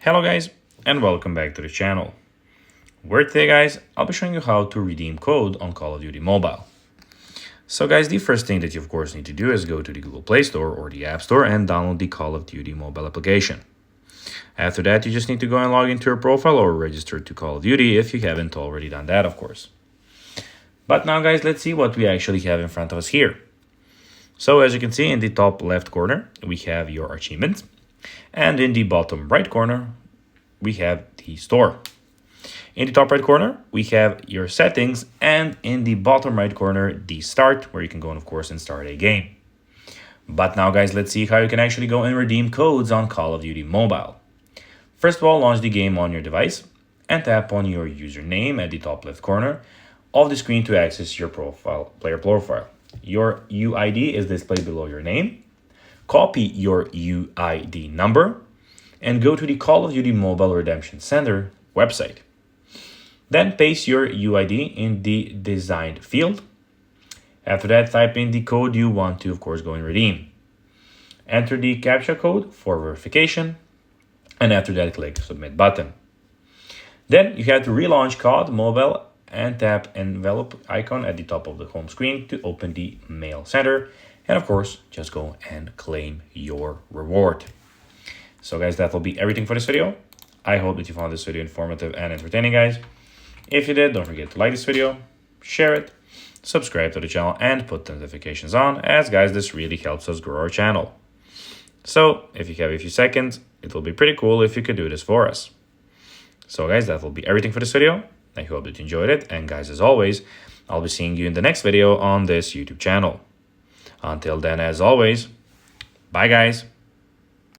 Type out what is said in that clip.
Hello guys, and welcome back to the channel, where today guys, I'll be showing you how to redeem code on Call of Duty Mobile. So guys, the first thing that you of course need to do is go to the Google Play Store or the App Store and download the Call of Duty mobile application. After that, you just need to go and log into your profile or register to Call of Duty if you haven't already done that, of course. But now guys, let's see what we actually have in front of us here. So as you can see in the top left corner, we have your achievements. And in the bottom right corner, we have the store. In the top right corner, we have your settings. And in the bottom right corner, the start, where you can go and of course and start a game. But now guys, let's see how you can actually go and redeem codes on Call of Duty Mobile. First of all, launch the game on your device and tap on your username at the top left corner of the screen to access your player profile. Your UID is displayed below your name. Copy your UID number and go to the Call of Duty Mobile Redemption Center website. Then paste your UID in the designed field. After that, type in the code you want to, of course, go and redeem. Enter the CAPTCHA code for verification, and after that, click Submit button. Then you have to relaunch COD Mobile and tap envelope icon at the top of the home screen to open the mail center. And of course, just go and claim your reward. So guys, that will be everything for this video. I hope that you found this video informative and entertaining, guys. If you did, don't forget to like this video, share it, subscribe to the channel, and put notifications on, as guys, this really helps us grow our channel. So if you have a few seconds, it will be pretty cool if you could do this for us. So guys, that will be everything for this video. I hope that you enjoyed it. And guys, as always, I'll be seeing you in the next video on this YouTube channel. Until then, as always, bye guys.